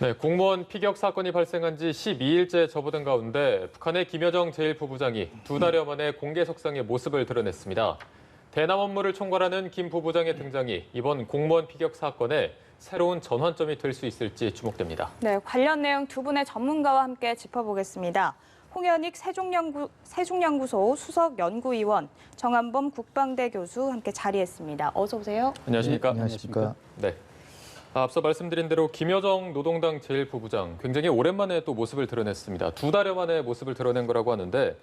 네, 공무원 피격 사건이 발생한 지 12일째 접어든 가운데 북한의 김여정 제1부부장이 2달여 만에 공개석상의 모습을 드러냈습니다. 대남 업무를 총괄하는 김 부부장의 등장이 이번 공무원 피격 사건에 새로운 전환점이 될 수 있을지 주목됩니다. 네, 관련 내용 두 분의 전문가와 함께 짚어보겠습니다. 홍현익 세종연구소 수석연구위원, 정한범 국방대 교수 함께 자리했습니다. 어서 오세요. 안녕하십니까? 네, 안녕하십니까? 네. 앞서 말씀드린 대로 김여정 노동당 제1부부장 굉장히 오랜만에 또 모습을 드러냈습니다. 2달여 만에 모습을 드러낸 거라고 하는데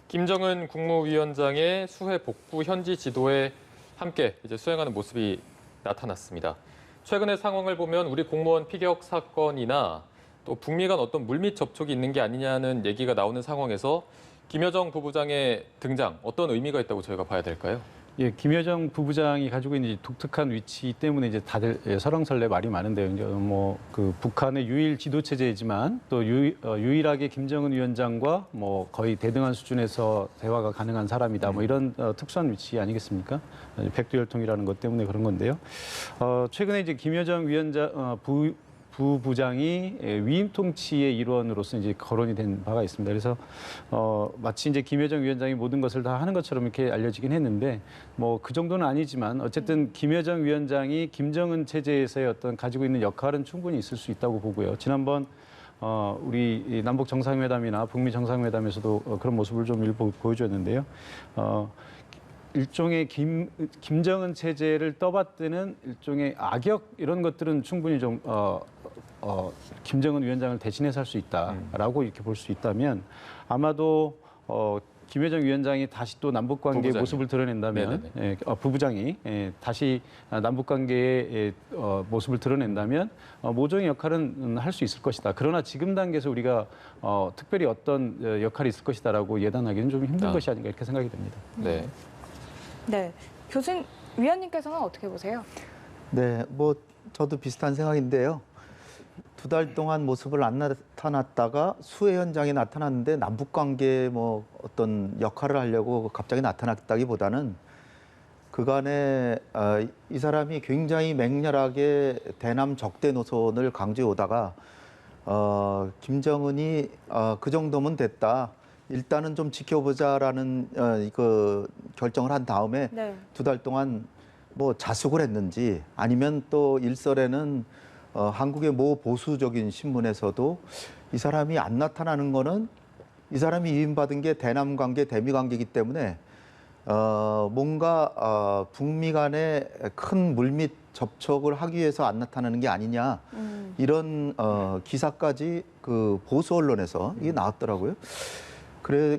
김정은 국무위원장의 수해 복구 현지 지도에 함께 이제 수행하는 모습이 나타났습니다. 최근의 상황을 보면 우리 공무원 피격 사건이나 또 북미 간 어떤 물밑 접촉이 있는 게 아니냐는 얘기가 나오는 상황에서 김여정 부부장의 등장 어떤 의미가 있다고 저희가 봐야 될까요? 예, 김여정 부부장이 가지고 있는 독특한 위치 때문에 이제 다들 설왕설래 말이 많은데요. 이제 그 북한의 유일 지도 체제이지만 또 유일하게 김정은 위원장과 뭐 거의 대등한 수준에서 대화가 가능한 사람이다. 뭐 이런 특수한 위치 아니겠습니까? 백두혈통이라는 것 때문에 그런 건데요. 최근에 이제 김여정 위원장 부부장이 위임 통치의 일원으로서 이제 거론이 된 바가 있습니다. 그래서 마치 이제 김여정 위원장이 모든 것을 다 하는 것처럼 이렇게 알려지긴 했는데 뭐 그 정도는 아니지만 어쨌든 김여정 위원장이 김정은 체제에서의 어떤 가지고 있는 역할은 충분히 있을 수 있다고 보고요. 지난번 우리 남북 정상회담이나 북미 정상회담에서도 그런 모습을 좀 일부 보여줬는데요. 일종의 김정은 체제를 떠받드는 일종의 악역 이런 것들은 충분히 좀 김정은 위원장을 대신해서 할 수 있다라고 이렇게 볼 수 있다면 아마도 김여정 위원장이 다시 또 남북 관계의 모습을 드러낸다면 부부장이 다시 남북 관계의 모습을 드러낸다면 모종의 역할은 할 수 있을 것이다. 그러나 지금 단계에서 우리가 특별히 어떤 역할이 있을 것이다라고 예단하기는 좀 힘든 것이 아닌가 이렇게 생각이 됩니다. 네. 네, 위원님께서는 어떻게 보세요? 네, 뭐 저도 비슷한 생각인데요. 2달 동안 모습을 안 나타났다가 수해 현장에 나타났는데 남북 관계에 뭐 어떤 역할을 하려고 갑자기 나타났다기보다는 그간에 이 사람이 굉장히 맹렬하게 대남 적대 노선을 강조해 오다가 김정은이 그 정도면 됐다. 일단은 좀 지켜보자라는 그 결정을 한 다음에 2달 동안 뭐 자숙을 했는지 아니면 또 일설에는 한국의 모 보수적인 신문에서도 이 사람이 안 나타나는 거는 이 사람이 위임받은 게 대남 관계, 대미 관계이기 때문에 뭔가 북미 간에 큰 물밑 접촉을 하기 위해서 안 나타나는 게 아니냐 이런 기사까지 그 보수 언론에서 이게 나왔더라고요.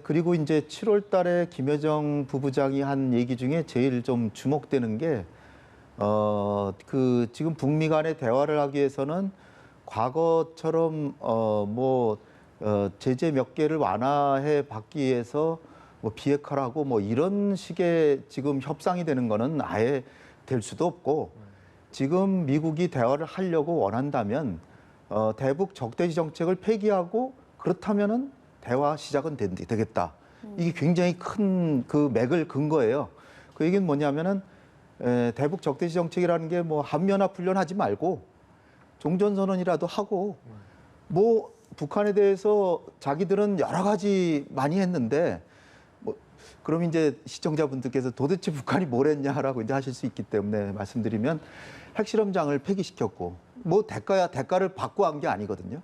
그리고 이제 7월 달에 김여정 부부장이 한 얘기 중에 제일 좀 주목되는 게, 지금 북미 간의 대화를 하기 위해서는 과거처럼, 제재 몇 개를 완화해 받기 위해서 뭐 비핵화라고 뭐 이런 식의 지금 협상이 되는 거는 아예 될 수도 없고, 지금 미국이 대화를 하려고 원한다면, 대북 적대시 정책을 폐기하고 그렇다면은 대화 시작은 되겠다. 이게 굉장히 큰 그 맥을 근 거예요. 그 얘기는 뭐냐면은 대북 적대시 정책이라는 게 뭐 한미연합 훈련하지 말고 종전선언이라도 하고 뭐 북한에 대해서 자기들은 여러 가지 많이 했는데 뭐 그럼 이제 시청자분들께서 도대체 북한이 뭘 했냐라고 이제 하실 수 있기 때문에 말씀드리면 핵실험장을 폐기시켰고 뭐 대가를 받고 한 게 아니거든요.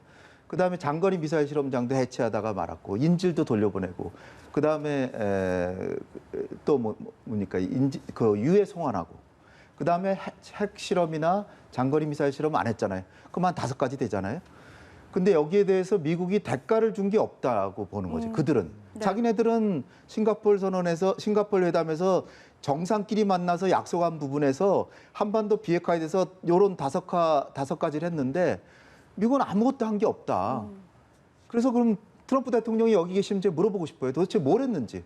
그다음에 장거리 미사일 실험장도 해체하다가 말았고 인질도 돌려보내고 그다음에 또 뭡니까 그 유해 송환하고 그다음에 핵 실험이나 장거리 미사일 실험 안 했잖아요. 그럼 한 5가지 되잖아요. 근데 여기에 대해서 미국이 대가를 준 게 없다고 보는 거죠. 그들은 자기네들은 싱가포르 회담에서 정상끼리 만나서 약속한 부분에서 한반도 비핵화에 대해서 요런 5가지를 했는데 미국은 아무것도 한 게 없다. 그래서 그럼 트럼프 대통령이 여기 계시면 이제 물어보고 싶어요. 도대체 뭘 했는지.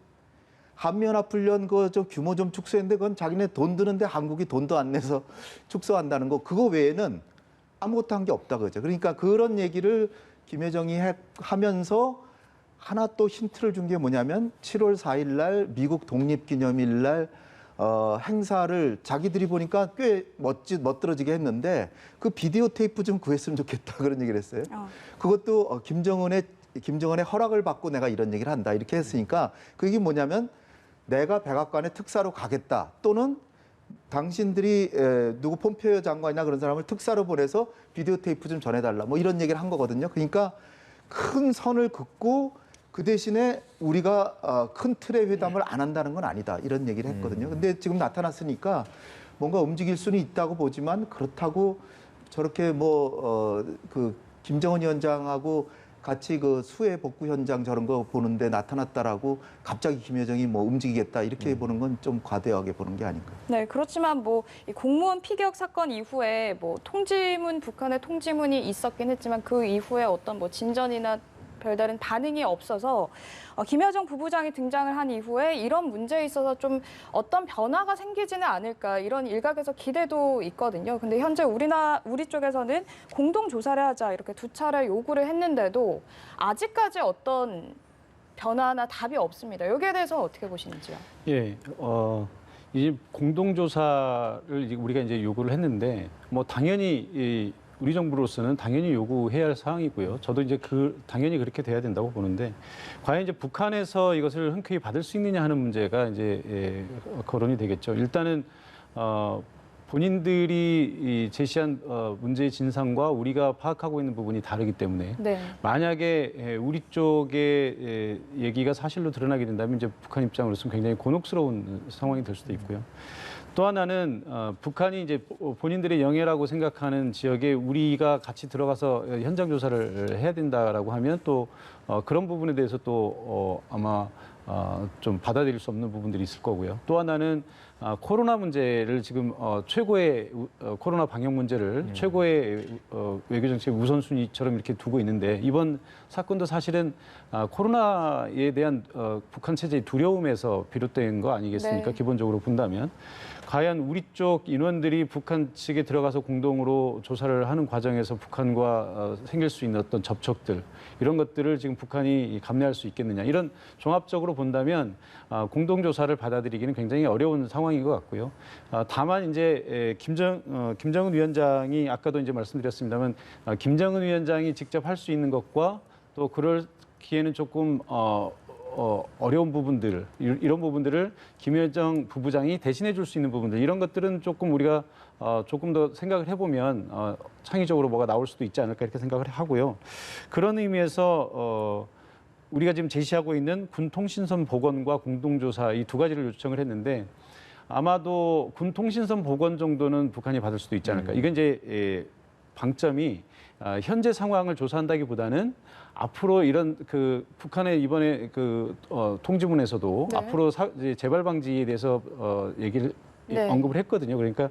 한미연합훈련 좀 규모 좀 축소했는데 그건 자기네 돈 드는데 한국이 돈도 안 내서 축소한다는 거. 그거 외에는 아무것도 한 게 없다 그죠. 그러니까 그런 얘기를 김여정이 하면서 하나 또 힌트를 준 게 뭐냐면 7월 4일 날 미국 독립기념일 날 행사를 자기들이 보니까 꽤 멋들어지게 했는데 그 비디오 테이프 좀 구했으면 좋겠다 그런 얘기를 했어요. 그것도 김정은의 허락을 받고 내가 이런 얘기를 한다 이렇게 했으니까 그게 뭐냐면 내가 백악관에 특사로 가겠다 또는 당신들이 누구 폼페이오 장관이나 그런 사람을 특사로 보내서 비디오 테이프 좀 전해달라 뭐 이런 얘기를 한 거거든요. 그러니까 큰 선을 긋고 그 대신에 우리가 큰 틀의 회담을 안 한다는 건 아니다 이런 얘기를 했거든요. 근데 지금 나타났으니까 뭔가 움직일 수는 있다고 보지만 그렇다고 저렇게 그 김정은 위원장하고 같이 그 수해 복구 현장 저런 거 보는데 나타났다라고 갑자기 김여정이 움직이겠다 이렇게 보는 건 좀 과대하게 보는 게 아닌가. 네, 그렇지만 이 공무원 피격 사건 이후에 북한의 통지문이 있었긴 했지만 그 이후에 어떤 진전이나 별다른 반응이 없어서 김여정 부부장이 등장을 한 이후에 이런 문제에 있어서 좀 어떤 변화가 생기지는 않을까 이런 일각에서 기대도 있거든요. 근데 현재 우리 쪽에서는 공동 조사를 하자 이렇게 두 차례 요구를 했는데도 아직까지 어떤 변화나 답이 없습니다. 여기에 대해서 어떻게 보시는지요? 예, 이제 공동조사를 우리가 이제 요구를 했는데 당연히 우리 정부로서는 당연히 요구해야 할 사항이고요. 저도 이제 당연히 그렇게 돼야 된다고 보는데 과연 이제 북한에서 이것을 흔쾌히 받을 수 있느냐 하는 문제가 이제 거론이 되겠죠. 일단은 본인들이 제시한 문제의 진상과 우리가 파악하고 있는 부분이 다르기 때문에 네. 만약에 우리 쪽의 얘기가 사실로 드러나게 된다면 이제 북한 입장으로서는 굉장히 곤혹스러운 상황이 될 수도 있고요. 또 하나는 북한이 이제 본인들의 영해라고 생각하는 지역에 우리가 같이 들어가서 현장 조사를 해야 된다라고 하면 또 그런 부분에 대해서 또 아마 좀 받아들일 수 없는 부분들이 있을 거고요. 또 하나는 코로나 문제를 지금 최고의 코로나 방역 문제를 최고의 외교 정책 우선순위처럼 이렇게 두고 있는데 이번 사건도 사실은 코로나에 대한 북한 체제의 두려움에서 비롯된 거 아니겠습니까? 네. 기본적으로 본다면. 과연 우리 쪽 인원들이 북한 측에 들어가서 공동으로 조사를 하는 과정에서 북한과 생길 수 있는 어떤 접촉들 이런 것들을 지금 북한이 감내할 수 있겠느냐 이런 종합적으로 본다면 공동조사를 받아들이기는 굉장히 어려운 상황인 것 같고요. 다만 이제 김정은 위원장이 아까도 이제 말씀드렸습니다만 김정은 위원장이 직접 할 수 있는 것과 또 그럴기에는 조금 어려운 부분들 이런 부분들을 김여정 부부장이 대신해 줄 수 있는 부분들 이런 것들은 조금 우리가 조금 더 생각을 해보면 창의적으로 뭐가 나올 수도 있지 않을까 이렇게 생각을 하고요. 그런 의미에서 우리가 지금 제시하고 있는 군 통신선 복원과 공동조사 이 두 가지를 요청을 했는데 아마도 군 통신선 복원 정도는 북한이 받을 수도 있지 않을까. 이건 이제 방점이 현재 상황을 조사한다기보다는 앞으로 이런 북한의 이번에 통지문에서도 네. 앞으로 이제 재발 방지에 대해서 얘기를 네. 언급을 했거든요. 그러니까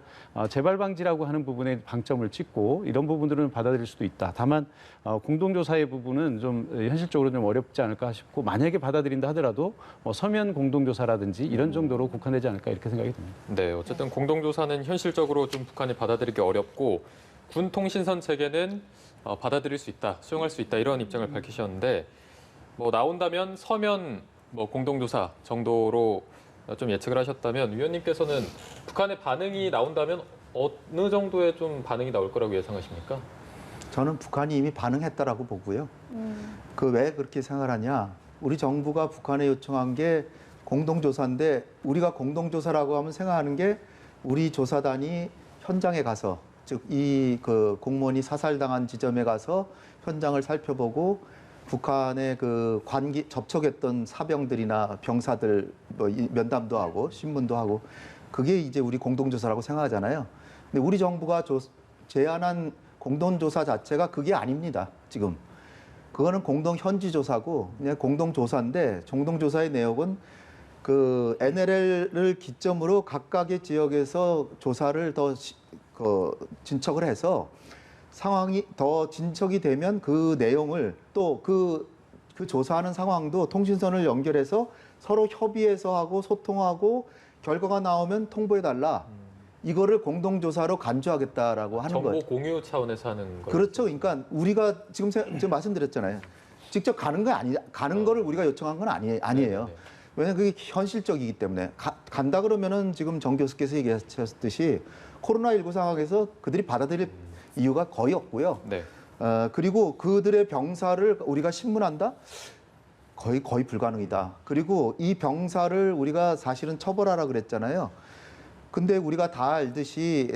재발 방지라고 하는 부분에 방점을 찍고 이런 부분들은 받아들일 수도 있다. 다만 공동조사의 부분은 좀 현실적으로 좀 어렵지 않을까 싶고 만약에 받아들인다 하더라도 서면 공동조사라든지 이런 정도로 국한되지 않을까 이렇게 생각이 듭니다. 네, 어쨌든 공동조사는 현실적으로 좀 북한이 받아들이기 어렵고 군 통신선 체계는 받아들일 수 있다, 수용할 수 있다 이런 입장을 밝히셨는데 나온다면 서면 공동조사 정도로 좀 예측을 하셨다면 위원님께서는 북한의 반응이 나온다면 어느 정도의 좀 반응이 나올 거라고 예상하십니까? 저는 북한이 이미 반응했다라고 보고요. 왜 그렇게 생각하냐? 우리 정부가 북한에 요청한 게 공동조사인데 우리가 공동조사라고 하면 생각하는 게 우리 조사단이 현장에 가서 즉 이 공무원이 사살당한 지점에 가서 현장을 살펴보고 북한의 접촉했던 사병들이나 병사들 면담도 하고 신문도 하고 그게 이제 우리 공동조사라고 생각하잖아요. 근데 우리 정부가 제안한 공동조사 자체가 그게 아닙니다. 지금 그거는 공동 현지조사고 그냥 공동조사인데 공동조사의 내용은 NLL을 기점으로 각각의 지역에서 조사를 더 진척을 해서 상황이 더 진척이 되면 그 내용을 또 그 조사하는 상황도 통신선을 연결해서 서로 협의해서 하고 소통하고 결과가 나오면 통보해달라. 이거를 공동조사로 간주하겠다라고 하는 거예요. 정보 공유 차원에서 하는 거예요. 그렇죠. 그러니까 우리가 지금 말씀드렸잖아요. 직접 가는 거 가는 거를 우리가 요청한 건 아니에요. 네. 왜냐하면 그게 현실적이기 때문에 간다 그러면은 지금 정 교수께서 얘기하셨듯이 코로나19 상황에서 그들이 받아들일 이유가 거의 없고요. 네. 그리고 그들의 병사를 우리가 신문한다? 거의 불가능이다. 그리고 이 병사를 우리가 사실은 처벌하라 그랬잖아요. 근데 우리가 다 알듯이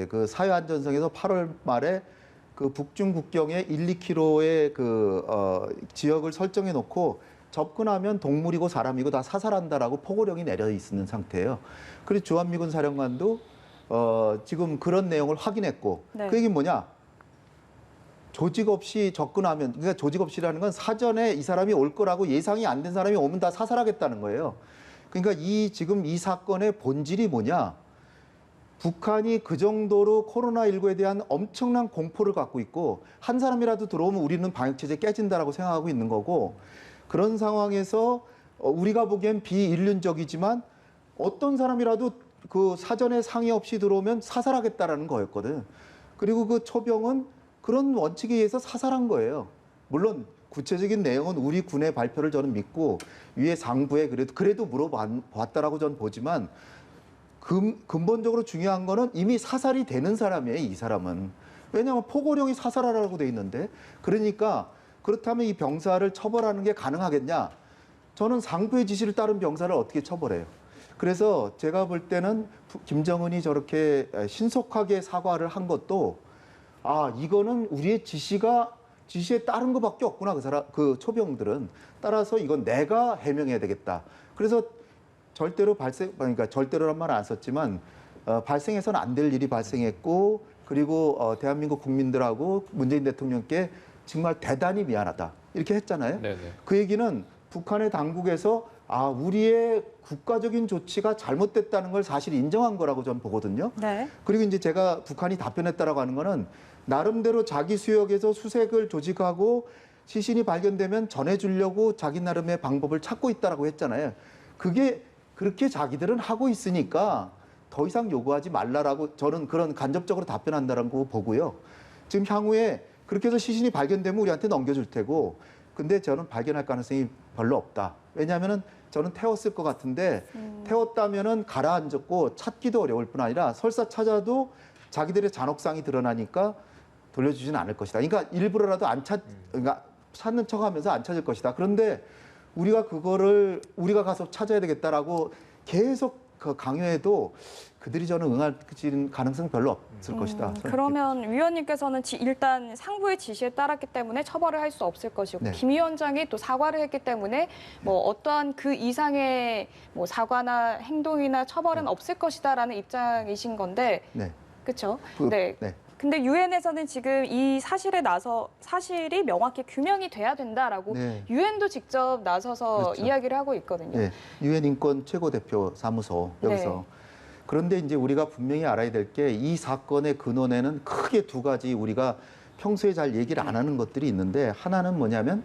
그 사회안전성에서 8월 말에 그 북중 국경에 1, 2km의 지역을 설정해 놓고 접근하면 동물이고 사람이고 다 사살한다라고 포고령이 내려 있는 상태예요. 그래서 주한미군 사령관도 지금 그런 내용을 확인했고 네. 그 얘기는 뭐냐? 조직 없이 접근하면, 그러니까 조직 없이라는 건 사전에 이 사람이 올 거라고 예상이 안 된 사람이 오면 다 사살하겠다는 거예요. 그러니까 지금 이 사건의 본질이 뭐냐? 북한이 그 정도로 코로나19에 대한 엄청난 공포를 갖고 있고 한 사람이라도 들어오면 우리는 방역체제 깨진다라고 생각하고 있는 거고, 그런 상황에서 우리가 보기엔 비인륜적이지만 어떤 사람이라도 그 사전에 상의 없이 들어오면 사살하겠다라는 거였거든. 그리고 그 초병은 그런 원칙에 의해서 사살한 거예요. 물론 구체적인 내용은 우리 군의 발표를 저는 믿고 위에 상부에 그래도 물어봤다라고 저는 보지만 근본적으로 중요한 거는 이미 사살이 되는 사람이에요, 이 사람은. 왜냐하면 포고령이 사살하라고 돼 있는데. 그러니까 그렇다면 이 병사를 처벌하는 게 가능하겠냐? 저는 상부의 지시를 따른 병사를 어떻게 처벌해요? 그래서 제가 볼 때는 김정은이 저렇게 신속하게 사과를 한 것도 이거는 우리의 지시에 따른 것밖에 없구나, 그 초병들은. 따라서 이건 내가 해명해야 되겠다. 그래서 그러니까 절대로란 말은 안 썼지만, 발생해서는 안 될 일이 발생했고, 그리고 대한민국 국민들하고 문재인 대통령께 정말 대단히 미안하다. 이렇게 했잖아요. 네네. 그 얘기는 북한의 당국에서 우리의 국가적인 조치가 잘못됐다는 걸 사실 인정한 거라고 저는 보거든요. 네. 그리고 이제 제가 북한이 답변했다라고 하는 거는 나름대로 자기 수역에서 수색을 조직하고 시신이 발견되면 전해주려고 자기 나름의 방법을 찾고 있다라고 했잖아요. 그게 그렇게 자기들은 하고 있으니까 더 이상 요구하지 말라라고 저는 그런 간접적으로 답변한다라고 보고요. 지금 향후에 그렇게 해서 시신이 발견되면 우리한테 넘겨줄 테고, 근데 저는 발견할 가능성이 별로 없다. 왜냐하면은 저는 태웠을 것 같은데 태웠다면은 가라앉았고 찾기도 어려울 뿐 아니라 설사 찾아도 자기들의 잔혹상이 드러나니까 돌려주지는 않을 것이다. 그러니까 일부러라도 그러니까 찾는 척하면서 안 찾을 것이다. 그런데 우리가 가서 찾아야 되겠다라고 계속 강요해도 그들이 저는 응할 가능성 별로 없을 것이다. 그러면 위원님께서는 일단 상부의 지시에 따랐기 때문에 처벌을 할 수 없을 것이고, 네. 김 위원장이 또 사과를 했기 때문에 뭐 어떠한 그 이상의 뭐 사과나 행동이나 처벌은 없을 것이다라는 입장이신 건데, 네. 그렇죠? 네. 근데 유엔에서는 지금 이 사실이 명확히 규명이 돼야 된다라고 네. 유엔도 직접 나서서 그렇죠. 이야기를 하고 있거든요. 네, 유엔 인권 최고대표 사무소 여기서. 네. 그런데 이제 우리가 분명히 알아야 될 게 이 사건의 근원에는 크게 두 가지 우리가 평소에 잘 얘기를 안 하는 것들이 있는데, 하나는 뭐냐면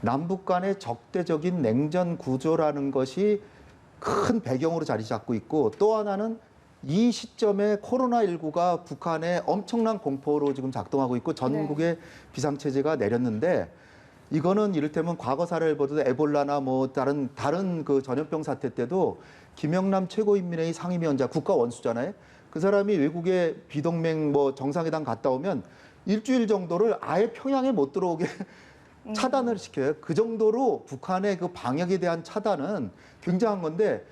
남북 간의 적대적인 냉전 구조라는 것이 큰 배경으로 자리 잡고 있고, 또 하나는 이 시점에 코로나19가 북한의 엄청난 공포로 지금 작동하고 있고 전국에 비상체제가 내렸는데, 이거는 이를테면 과거 사례를 보도 에볼라나 뭐 다른 그 전염병 사태 때도 김영남 최고인민회의 상임위원장, 국가 원수잖아요. 그 사람이 외국에 비동맹 뭐 정상회담 갔다 오면 일주일 정도를 아예 평양에 못 들어오게 차단을 시켜요. 그 정도로 북한의 그 방역에 대한 차단은 굉장한 건데,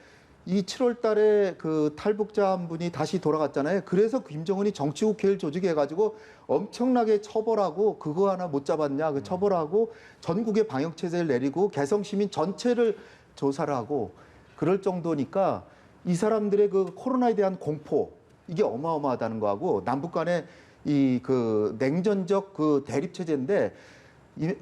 이 7월 달에 그 탈북자 한 분이 다시 돌아갔잖아요. 그래서 김정은이 정치국회를 조직해가지고 엄청나게 처벌하고, 그거 하나 못 잡았냐, 그 처벌하고 전국에 방역체제를 내리고 개성시민 전체를 조사를 하고 그럴 정도니까 이 사람들의 그 코로나에 대한 공포, 이게 어마어마하다는 거하고, 남북 간의 이 그 냉전적 그 대립체제인데,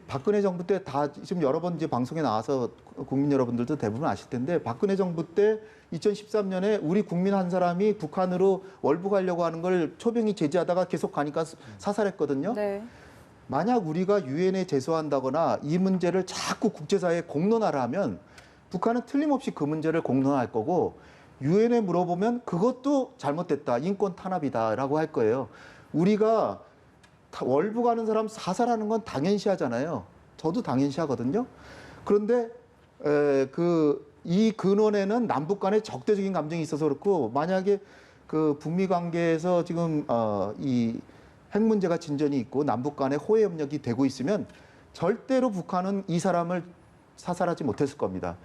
박근혜 정부 때 다 지금 여러 번 이제 방송에 나와서 국민 여러분들도 대부분 아실 텐데, 박근혜 정부 때 2013년에 우리 국민 한 사람이 북한으로 월북 하려고 하는 걸 초병이 제지하다가 계속 가니까 사살했거든요. 네. 만약 우리가 유엔에 제소한다거나 이 문제를 자꾸 국제사회에 공론화를 하면 북한은 틀림없이 그 문제를 공론화할 거고, 유엔에 물어보면 그것도 잘못됐다, 인권 탄압이다라고 할 거예요. 우리가 월북하는 사람 사살하는 건 당연시 하잖아요. 저도 당연시 하거든요. 그런데 이 근원에는 남북 간의 적대적인 감정이 있어서 그렇고 만약에 그 북미 관계에서 지금 이 핵 문제가 진전이 있고 남북 간의 호혜 협력이 되고 있으면 절대로 북한은 이 사람을 사살하지 못했을 겁니다.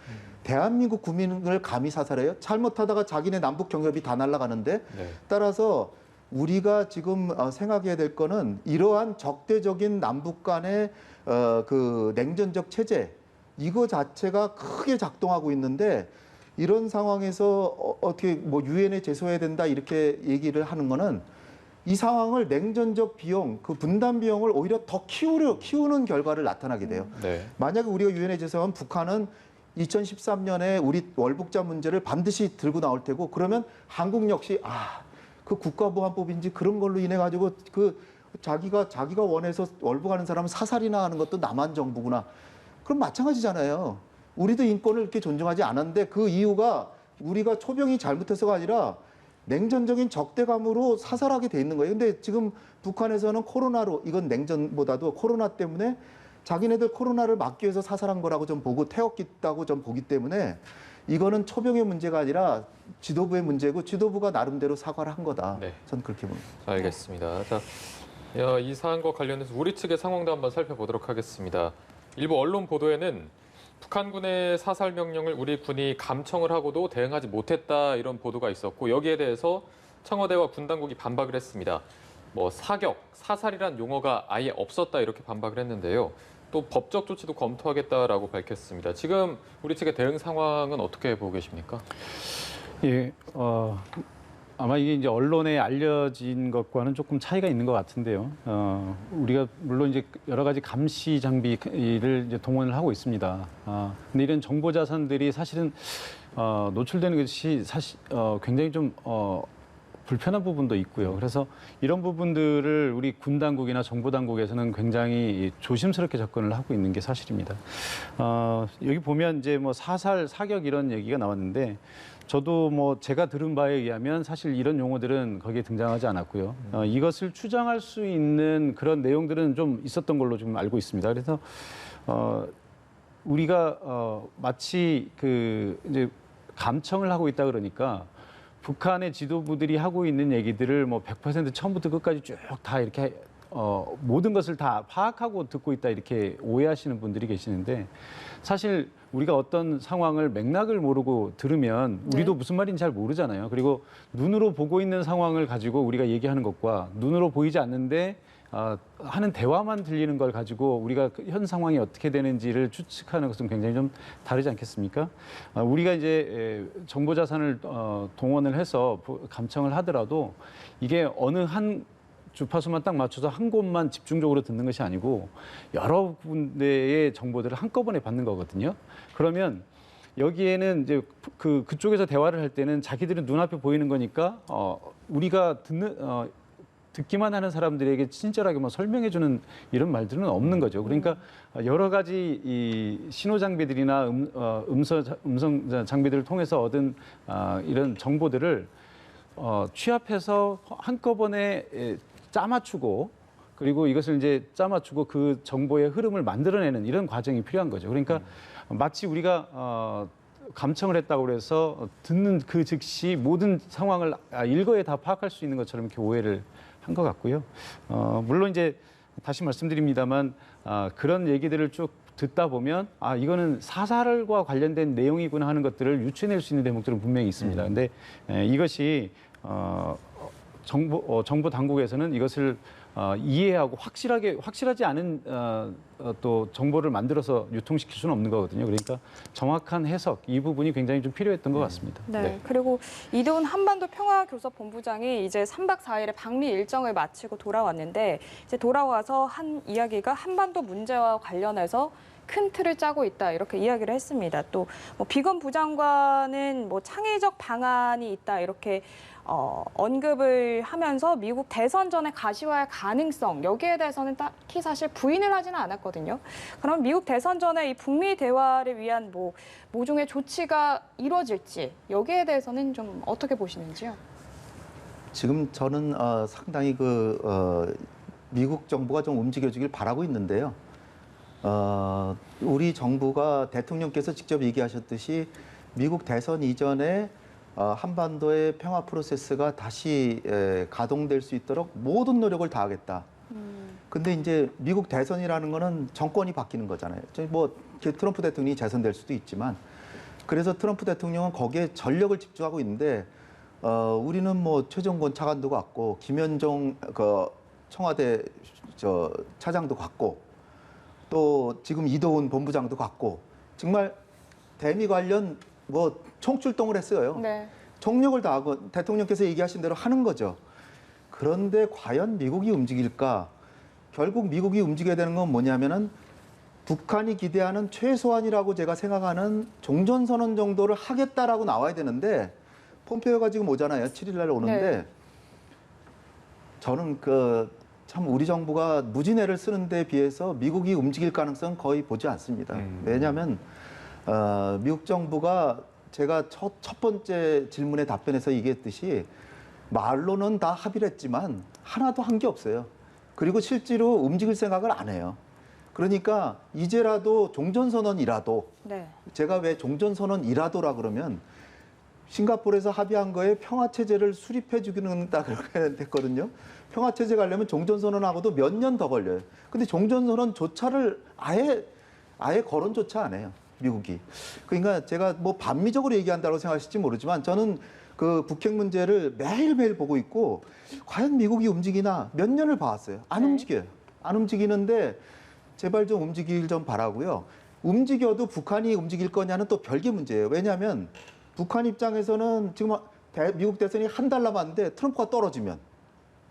대한민국 국민을 감히 사살해요? 잘못하다가 자기네 남북 경협이 다 날아가는데 네. 따라서 우리가 지금 생각해야 될 거는 이러한 적대적인 남북 간의 그 냉전적 체제 이거 자체가 크게 작동하고 있는데 이런 상황에서 어떻게 뭐 유엔에 제소해야 된다 이렇게 얘기를 하는 거는 이 상황을 냉전적 비용, 그 분담 비용을 오히려 더 키우는 결과를 나타나게 돼요. 네. 만약에 우리가 유엔에 제소하면 북한은 2013년에 우리 월북자 문제를 반드시 들고 나올 테고 그러면 한국 역시 그 국가보안법인지 그런 걸로 인해 가지고 그 자기가 원해서 월북하는 사람은 사살이나 하는 것도 남한 정부구나. 그럼 마찬가지잖아요. 우리도 인권을 이렇게 존중하지 않았는데 그 이유가 우리가 초병이 잘못해서가 아니라 냉전적인 적대감으로 사살하게 돼 있는 거예요. 근데 지금 북한에서는 코로나로 이건 냉전보다도 코로나 때문에 자기네들 코로나를 막기 위해서 사살한 거라고 좀 보고 태웠겠다고 좀 보기 때문에 이거는 초병의 문제가 아니라 지도부의 문제고 지도부가 나름대로 사과를 한 거다. 네. 전 그렇게 봅니다. 알겠습니다. 자, 이 사안과 관련해서 우리 측의 상황도 한번 살펴보도록 하겠습니다. 일부 언론 보도에는 북한군의 사살 명령을 우리 군이 감청을 하고도 대응하지 못했다 이런 보도가 있었고 여기에 대해서 청와대와 군 당국이 반박을 했습니다. 뭐 사격, 사살이란 용어가 아예 없었다 이렇게 반박을 했는데요. 또 법적 조치도 검토하겠다라고 밝혔습니다. 지금 우리 측의 대응 상황은 어떻게 보고 계십니까? 예, 아마 이게 이제 언론에 알려진 것과는 조금 차이가 있는 것 같은데요. 우리가 물론 이제 여러 가지 감시 장비를 이제 동원을 하고 있습니다. 근데 이런 정보 자산들이 사실은 노출되는 것이 사실 굉장히 좀 불편한 부분도 있고요. 그래서 이런 부분들을 우리 군 당국이나 정보 당국에서는 굉장히 조심스럽게 접근을 하고 있는 게 사실입니다. 여기 보면 이제 뭐 사살, 사격 이런 얘기가 나왔는데 저도 뭐 제가 들은 바에 의하면 사실 이런 용어들은 거기에 등장하지 않았고요. 이것을 추정할 수 있는 그런 내용들은 좀 있었던 걸로 좀 알고 있습니다. 그래서 우리가 마치 그 이제 감청을 하고 있다 그러니까 북한의 지도부들이 하고 있는 얘기들을 뭐 100% 처음부터 끝까지 쭉 다 이렇게 모든 것을 다 파악하고 듣고 있다 이렇게 오해하시는 분들이 계시는데 사실 우리가 어떤 상황을 맥락을 모르고 들으면 우리도 무슨 말인지 잘 모르잖아요. 그리고 눈으로 보고 있는 상황을 가지고 우리가 얘기하는 것과 눈으로 보이지 않는데 하는 대화만 들리는 걸 가지고 우리가 현 상황이 어떻게 되는지를 추측하는 것은 굉장히 좀 다르지 않겠습니까? 우리가 이제 정보 자산을 동원을 해서 감청을 하더라도 이게 어느 한 주파수만 딱 맞춰서 한 곳만 집중적으로 듣는 것이 아니고 여러 군데의 정보들을 한꺼번에 받는 거거든요. 그러면 여기에는 이제 그쪽에서 대화를 할 때는 자기들은 눈앞에 보이는 거니까 우리가 듣기만 하는 사람들에게 친절하게 뭐 설명해주는 이런 말들은 없는 거죠. 그러니까 여러 가지 이 신호 장비들이나 음성 장비들을 통해서 얻은 이런 정보들을 취합해서 한꺼번에 짜맞추고 그리고 이것을 이제 짜맞추고 그 정보의 흐름을 만들어내는 이런 과정이 필요한 거죠. 그러니까 마치 우리가 감청을 했다고 그래서 듣는 그 즉시 모든 상황을 일거에 다 파악할 수 있는 것처럼 이렇게 오해를 한 것 같고요. 물론 이제 다시 말씀드립니다만 그런 얘기들을 쭉 듣다 보면 이거는 사살과 관련된 내용이구나 하는 것들을 유추해낼 수 있는 대목들은 분명히 있습니다. 근데 이것이 정보 당국에서는 이것을 이해하고 확실하지 않은 또 정보를 만들어서 유통시킬 수는 없는 거거든요. 그러니까 정확한 해석 이 부분이 굉장히 좀 필요했던 것 같습니다. 네. 네. 그리고 이도훈 한반도 평화교섭본부장이 이제 3박 4일의 방미 일정을 마치고 돌아왔는데 이제 돌아와서 한 이야기가 한반도 문제와 관련해서 큰 틀을 짜고 있다 이렇게 이야기를 했습니다. 또 뭐 비건 부장관은 뭐 창의적 방안이 있다 이렇게 언급을 하면서 미국 대선 전에 가시화할 가능성 여기에 대해서는 딱히 사실 부인을 하지는 않았거든요. 그럼 미국 대선 전에 이 북미 대화를 위한 뭐 모종의 조치가 이루어질지 여기에 대해서는 좀 어떻게 보시는지요? 지금 저는 상당히 미국 정부가 좀 움직여주길 바라고 있는데요. 우리 정부가 대통령께서 직접 얘기하셨듯이 미국 대선 이전에 한반도의 평화 프로세스가 다시 가동될 수 있도록 모든 노력을 다하겠다. 근데 이제 미국 대선이라는 거는 정권이 바뀌는 거잖아요. 뭐 트럼프 대통령이 재선될 수도 있지만 그래서 트럼프 대통령은 거기에 전력을 집중하고 있는데 우리는 뭐 최정권 차관도 갔고 김현종 그 청와대 차장도 갔고 또 지금 이도훈 본부장도 갔고 정말 대미 관련 뭐 총출동을 했어요. 네. 총력을 다하고 대통령께서 얘기하신 대로 하는 거죠. 그런데 과연 미국이 움직일까? 결국 미국이 움직여야 되는 건 뭐냐면은 북한이 기대하는 최소한이라고 제가 생각하는 종전선언 정도를 하겠다라고 나와야 되는데 폼페이오가 지금 오잖아요. 7일 날 오는데 네. 저는 참 우리 정부가 무진해를 쓰는 데 비해서 미국이 움직일 가능성 거의 보지 않습니다. 왜냐하면 미국 정부가 제가 첫 번째 질문에 답변해서 얘기했듯이 말로는 다 합의를 했지만 하나도 한 게 없어요. 그리고 실제로 움직일 생각을 안 해요. 그러니까 이제라도 종전선언이라도 네. 제가 왜 종전선언이라도라 그러면 싱가포르에서 합의한 거에 평화체제를 수립해 주기는 딱 그렇게 됐거든요. 평화체제 가려면 종전선언하고도 몇 년 더 걸려요. 근데 종전선언조차를 아예 거론조차 안 해요. 미국이. 그러니까 제가 뭐 반미적으로 얘기한다고 생각하실지 모르지만 저는 그 북핵 문제를 매일매일 보고 있고 과연 미국이 움직이나 몇 년을 봐왔어요. 안 네. 움직여요. 안 움직이는데 제발 좀 움직이길 좀 바라고요. 움직여도 북한이 움직일 거냐는 또 별개 문제예요. 왜냐하면 북한 입장에서는 지금 미국 대선이 한 달 남았는데 트럼프가 떨어지면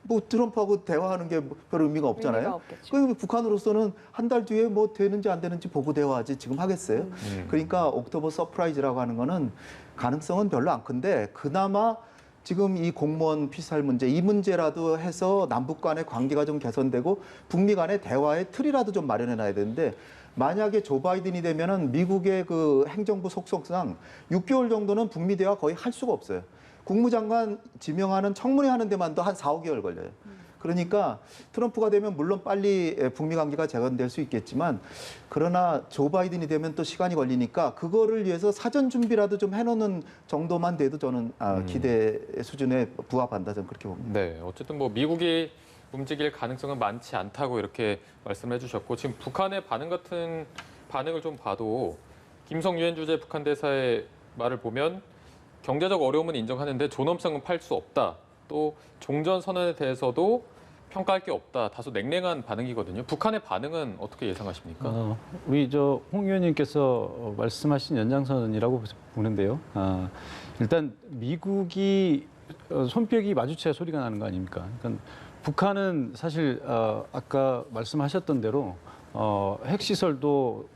뭐 트럼프하고 대화하는 게 별 의미가 없잖아요. 의미가 없겠죠. 그럼 북한으로서는 한 달 뒤에 뭐 되는지 안 되는지 보고 대화하지 지금 하겠어요. 그러니까 옥토버 서프라이즈라고 하는 거는 가능성은 별로 안 큰데 그나마 지금 이 공무원 피살 문제 이 문제라도 해서 남북 간의 관계가 좀 개선되고 북미 간의 대화의 틀이라도 좀 마련해 놔야 되는데 만약에 조 바이든이 되면은 미국의 그 행정부 속성상 6개월 정도는 북미 대화 거의 할 수가 없어요. 국무장관 지명하는 청문회 하는 데만도 한 4, 5개월 걸려요. 그러니까 트럼프가 되면 물론 빨리 북미 관계가 재건될 수 있겠지만 그러나 조 바이든이 되면 또 시간이 걸리니까 그거를 위해서 사전 준비라도 좀 해놓는 정도만 돼도 저는 기대 수준에 부합한다 저는 그렇게 봅니다. 네, 어쨌든 뭐 미국이 움직일 가능성은 많지 않다고 이렇게 말씀해 주셨고 지금 북한의 반응을 좀 봐도 김성 유엔 주재 북한 대사의 말을 보면 경제적 어려움은 인정하는데 존엄성은 팔 수 없다. 또 종전 선언에 대해서도 평가할 게 없다. 다소 냉랭한 반응이거든요. 북한의 반응은 어떻게 예상하십니까? 우리 홍 의원님께서 말씀하신 연장선이라고 보는데요. 일단 미국이 손뼉이 마주쳐야 소리가 나는 거 아닙니까? 그러니까 북한은 사실 아까 말씀하셨던 대로 핵시설도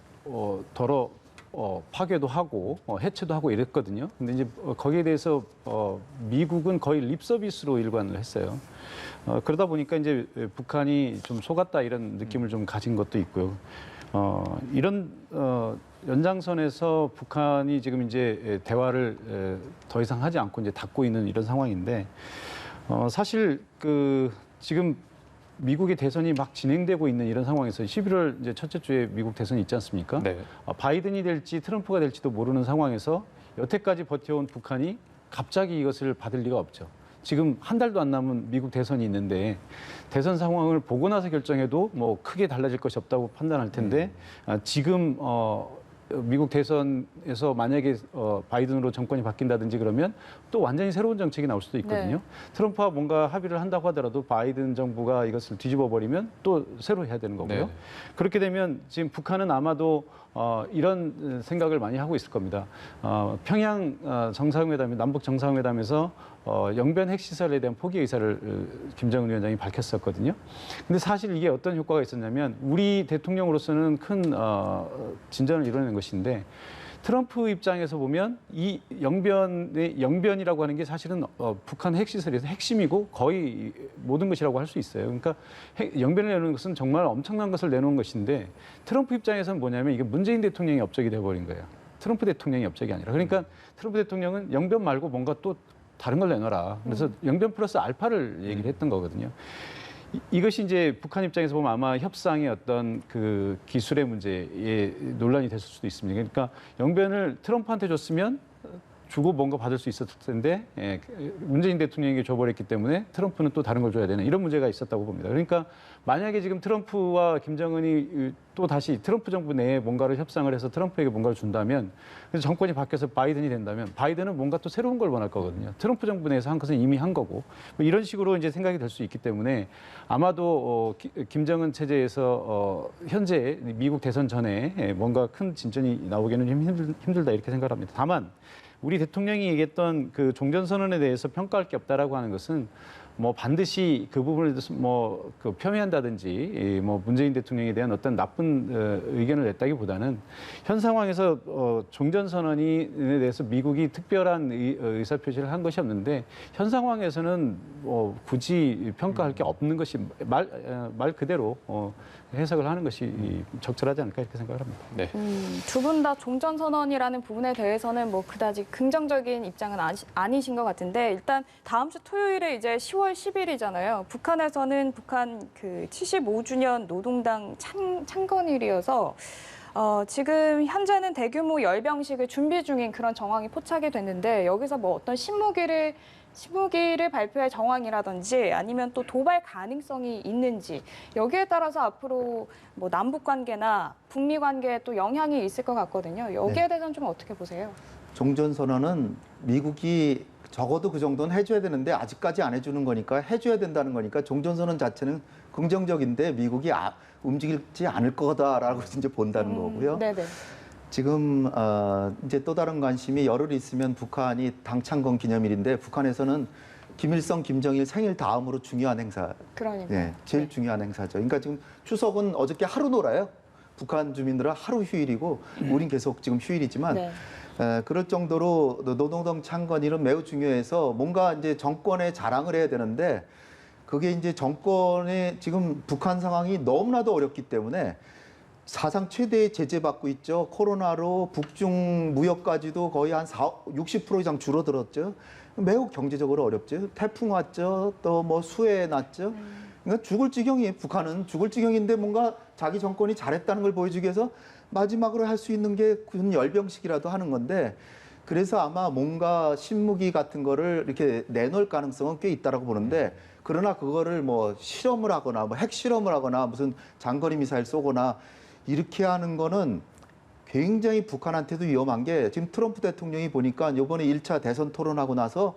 파괴도 하고 해체도 하고 이랬거든요. 근데 이제 거기에 대해서 미국은 거의 립 서비스로 일관을 했어요. 그러다 보니까 이제 북한이 좀 속았다 이런 느낌을 좀 가진 것도 있고요. 이런 연장선에서 북한이 지금 이제 대화를 더 이상 하지 않고 이제 닫고 있는 이런 상황인데 사실 지금 미국의 대선이 막 진행되고 있는 이런 상황에서 11월 이제 첫째 주에 미국 대선이 있지 않습니까? 네. 바이든이 될지 트럼프가 될지도 모르는 상황에서 여태까지 버텨온 북한이 갑자기 이것을 받을 리가 없죠. 지금 한 달도 안 남은 미국 대선이 있는데 대선 상황을 보고 나서 결정해도 뭐 크게 달라질 것이 없다고 판단할 텐데 지금 미국 대선에서 만약에 바이든으로 정권이 바뀐다든지 그러면 또 완전히 새로운 정책이 나올 수도 있거든요. 네. 트럼프와 뭔가 합의를 한다고 하더라도 바이든 정부가 이것을 뒤집어 버리면 또 새로 해야 되는 거고요. 네. 그렇게 되면 지금 북한은 아마도 이런 생각을 많이 하고 있을 겁니다. 평양 정상회담, 남북 정상회담에서 영변 핵시설에 대한 포기 의사를 김정은 위원장이 밝혔었거든요. 근데 사실 이게 어떤 효과가 있었냐면 우리 대통령으로서는 큰 진전을 이뤄낸 것인데 트럼프 입장에서 보면 이 영변이라고 하는 게 사실은 북한 핵시설에서 핵심이고 거의 모든 것이라고 할 수 있어요. 그러니까 영변을 내놓는 것은 정말 엄청난 것을 내놓은 것인데 트럼프 입장에서는 뭐냐면 이게 문재인 대통령의 업적이 돼버린 거예요. 트럼프 대통령의 업적이 아니라. 그러니까 트럼프 대통령은 영변 말고 뭔가 또 다른 걸 내놔라. 그래서 영변 플러스 알파를 얘기를 했던 거거든요. 이것이 이제 북한 입장에서 보면 아마 협상의 어떤 그 기술의 문제에 논란이 됐을 수도 있습니다. 그러니까 영변을 트럼프한테 줬으면 주고 뭔가 받을 수 있었을 텐데 문재인 대통령에게 줘버렸기 때문에 트럼프는 또 다른 걸 줘야 되는 이런 문제가 있었다고 봅니다. 그러니까 만약에 지금 트럼프와 김정은이 또 다시 트럼프 정부 내에 뭔가를 협상을 해서 트럼프에게 뭔가를 준다면 그래서 정권이 바뀌어서 바이든이 된다면 바이든은 뭔가 또 새로운 걸 원할 거거든요. 트럼프 정부 내에서 한 것은 이미 한 거고 뭐 이런 식으로 이제 생각이 될 수 있기 때문에 아마도 김정은 체제에서 현재 미국 대선 전에 뭔가 큰 진전이 나오기는 좀 힘들다 이렇게 생각합니다. 다만 우리 대통령이 얘기했던 그 종전선언에 대해서 평가할 게 없다라고 하는 것은 뭐 반드시 그 부분에 대해서 그 폄훼한다든지 뭐 문재인 대통령에 대한 어떤 나쁜 의견을 냈다기보다는 현 상황에서 종전선언에 대해서 미국이 특별한 의사표시를 한 것이 없는데 현 상황에서는 굳이 평가할 게 없는 것이 말 그대로 해석을 하는 것이 적절하지 않을까 이렇게 생각을 합니다. 네. 두 분 다 종전선언이라는 부분에 대해서는 뭐 그다지 긍정적인 입장은 아니신 것 같은데 일단 다음 주 토요일에 이제 10월 10일이잖아요. 북한에서는 북한 그 75주년 노동당 창건일이어서 지금 현재는 대규모 열병식을 준비 중인 그런 정황이 포착이 됐는데 여기서 뭐 어떤 신무기를 발표할 정황이라든지 아니면 또 도발 가능성이 있는지 여기에 따라서 앞으로 뭐 남북 관계나 북미 관계에 또 영향이 있을 것 같거든요. 여기에 대해서는 좀 어떻게 보세요? 종전선언은 미국이 적어도 그 정도는 해줘야 되는데 아직까지 안 해주는 거니까 해줘야 된다는 거니까 종전선언 자체는 긍정적인데 미국이 움직이지 않을 거다라고 이제 본다는 거고요. 네네. 지금 이제 또 다른 관심이 열흘 있으면 북한이 당창건 기념일인데 북한에서는 김일성, 김정일 생일 다음으로 중요한 행사. 그러니까. 네, 제일 중요한 행사죠. 그러니까 지금 추석은 어저께 하루 놀아요. 북한 주민들은 하루 휴일이고 우린 계속 지금 휴일이지만 네. 그럴 정도로 노동당 창건일은 매우 중요해서 뭔가 이제 정권에 자랑을 해야 되는데 그게 이제 정권의 지금 북한 상황이 너무나도 어렵기 때문에 사상 최대의 제재받고 있죠. 코로나로 북중 무역까지도 거의 한 60% 이상 줄어들었죠. 매우 경제적으로 어렵죠. 태풍 왔죠. 또 뭐 수해 났죠. 그러니까 죽을 지경이에요. 북한은 죽을 지경인데 뭔가 자기 정권이 잘했다는 걸 보여주기 위해서 마지막으로 할 수 있는 게 군 열병식이라도 하는 건데 그래서 아마 뭔가 신무기 같은 거를 이렇게 내놓을 가능성은 꽤 있다라고 보는데 그러나 그거를 뭐 실험을 하거나 뭐 핵실험을 하거나 무슨 장거리 미사일 쏘거나 이렇게 하는 거는 굉장히 북한한테도 위험한 게 지금 트럼프 대통령이 보니까 이번에 1차 대선 토론하고 나서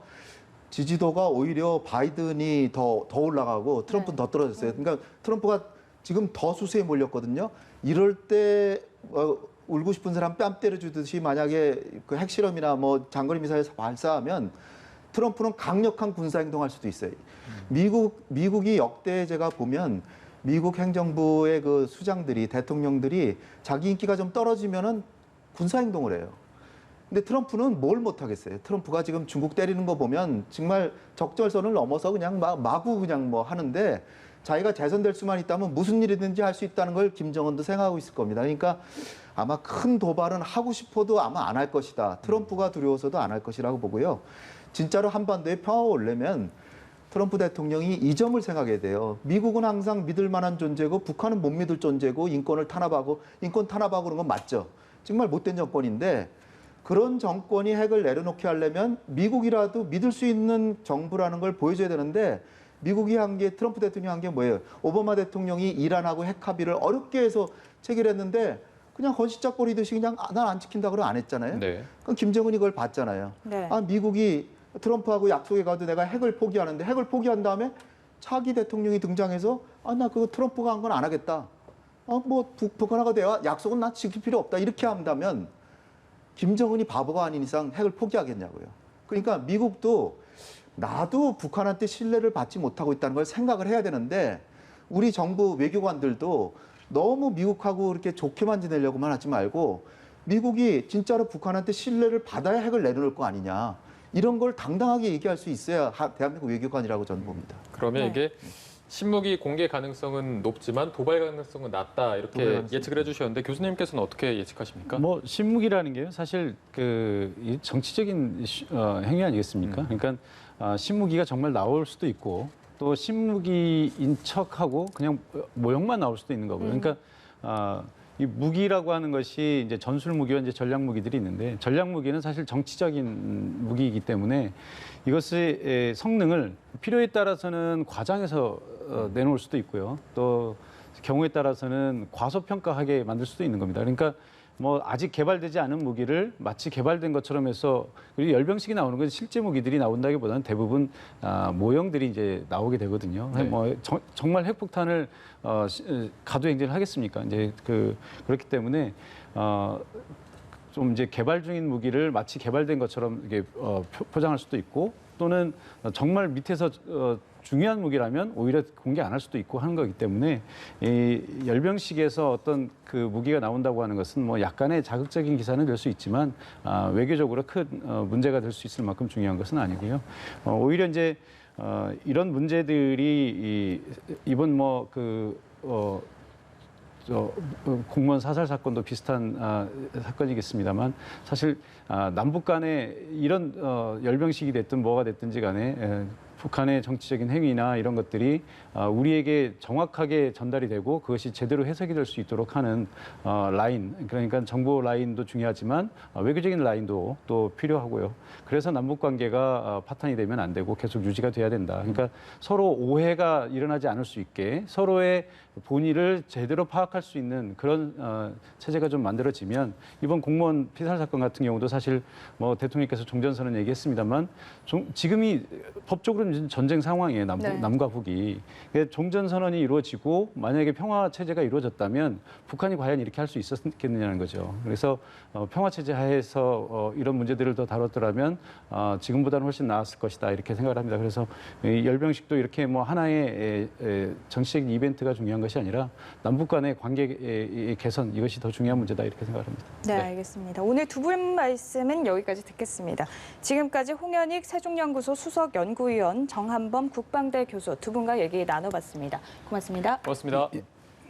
지지도가 오히려 바이든이 더 올라가고 트럼프는 더 떨어졌어요. 그러니까 트럼프가 지금 더 수세에 몰렸거든요. 이럴 때 울고 싶은 사람 뺨 때려주듯이 만약에 그 핵실험이나 뭐 장거리 미사일 발사하면 트럼프는 강력한 군사행동할 수도 있어요. 미국이 역대 제가 보면 미국 행정부의 그 수장들이 대통령들이 자기 인기가 좀 떨어지면은 군사행동을 해요. 근데 트럼프는 뭘 못하겠어요. 트럼프가 지금 중국 때리는 거 보면 정말 적절선을 넘어서 그냥 마구 그냥 뭐 하는데 자기가 재선될 수만 있다면 무슨 일이든지 할 수 있다는 걸 김정은도 생각하고 있을 겁니다. 그러니까 아마 큰 도발은 하고 싶어도 아마 안 할 것이다. 트럼프가 두려워서도 안 할 것이라고 보고요. 진짜로 한반도에 평화가 오려면 트럼프 대통령이 이 점을 생각해야 돼요. 미국은 항상 믿을 만한 존재고 북한은 못 믿을 존재고 인권 탄압하고 그런 건 맞죠. 정말 못된 정권인데 그런 정권이 핵을 내려놓게 하려면 미국이라도 믿을 수 있는 정부라는 걸 보여줘야 되는데 미국이 한 게 트럼프 대통령이 한 게 뭐예요? 오바마 대통령이 이란하고 핵 합의를 어렵게 해서 체결했는데 그냥 건시짝거리듯이 그냥 난 안 지킨다 그러면 안 했잖아요. 네. 그럼 김정은이 그걸 봤잖아요. 네. 미국이 트럼프하고 약속해 가도 내가 핵을 포기하는데 핵을 포기한 다음에 차기 대통령이 등장해서 나 그거 트럼프가 한 건 안 하겠다. 뭐 북한하고 대화 약속은 나 지킬 필요 없다. 이렇게 한다면 김정은이 바보가 아닌 이상 핵을 포기하겠냐고요. 그러니까 미국도 나도 북한한테 신뢰를 받지 못하고 있다는 걸 생각을 해야 되는데 우리 정부 외교관들도 너무 미국하고 이렇게 좋게만 지내려고만 하지 말고 미국이 진짜로 북한한테 신뢰를 받아야 핵을 내려놓을 거 아니냐. 이런 걸 당당하게 얘기할 수 있어야 대한민국 외교관이라고 저는 봅니다. 그러면 네. 이게 신무기 공개 가능성은 높지만 도발 가능성은 낮다 이렇게 예측을 해주셨는데 교수님께서는 어떻게 예측하십니까? 뭐 신무기라는 게요 사실 이 정치적인 행위 아니겠습니까? 그러니까 신무기가 정말 나올 수도 있고 또 신무기인 척하고 그냥 모형만 나올 수도 있는 거고요. 그러니까 이 무기라고 하는 것이 이제 전술 무기와 이제 전략 무기들이 있는데 전략 무기는 사실 정치적인 무기이기 때문에 이것의 성능을 필요에 따라서는 과장해서 내놓을 수도 있고요. 또 경우에 따라서는 과소평가하게 만들 수도 있는 겁니다. 그러니까 뭐 아직 개발되지 않은 무기를 마치 개발된 것처럼 해서 그리고 열병식이 나오는 건 실제 무기들이 나온다기보다는 대부분 모형들이 이제 나오게 되거든요. 네. 뭐 정말 핵폭탄을 가도 행진을 하겠습니까? 이제 그렇기 때문에 좀 이제 개발 중인 무기를 마치 개발된 것처럼 이게 포장할 수도 있고 또는 정말 밑에서 중요한 무기라면 오히려 공개 안 할 수도 있고 하는 거기 때문에 이 열병식에서 어떤 그 무기가 나온다고 하는 것은 뭐 약간의 자극적인 기사는 될 수 있지만 외교적으로 큰 문제가 될 수 있을 만큼 중요한 것은 아니고요. 오히려 이제 이런 문제들이 이번 공무원 사살 사건도 비슷한 사건이겠습니다만 사실 남북 간에 이런 열병식이 됐든 뭐가 됐든지 간에 북한의 정치적인 행위나 이런 것들이 우리에게 정확하게 전달이 되고 그것이 제대로 해석이 될 수 있도록 하는 라인, 그러니까 정보 라인도 중요하지만 외교적인 라인도 또 필요하고요. 그래서 남북 관계가 파탄이 되면 안 되고 계속 유지가 돼야 된다. 그러니까 서로 오해가 일어나지 않을 수 있게 서로의 본의를 제대로 파악할 수 있는 그런 체제가 좀 만들어지면 이번 공무원 피살 사건 같은 경우도 사실 뭐 대통령께서 종전선언 얘기했습니다만 지금이 법적으로는 전쟁 상황이에요. 남과 북이. 종전선언이 이루어지고 만약에 평화 체제가 이루어졌다면 북한이 과연 이렇게 할 수 있었겠느냐는 거죠. 그래서 평화 체제 하에서 이런 문제들을 더 다뤘더라면 지금보다는 훨씬 나았을 것이다 이렇게 생각을 합니다. 그래서 이 열병식도 이렇게 뭐 하나의 정치적인 이벤트가 중요한 것이 아니라 남북 간의 관계 개선 이것이 더 중요한 문제다 이렇게 생각합니다. 네, 알겠습니다. 오늘 두 분 말씀은 여기까지 듣겠습니다. 지금까지 홍현익 세종연구소 수석연구위원, 정한범 국방대 교수 두 분과 얘기 나눠봤습니다. 고맙습니다. 고맙습니다.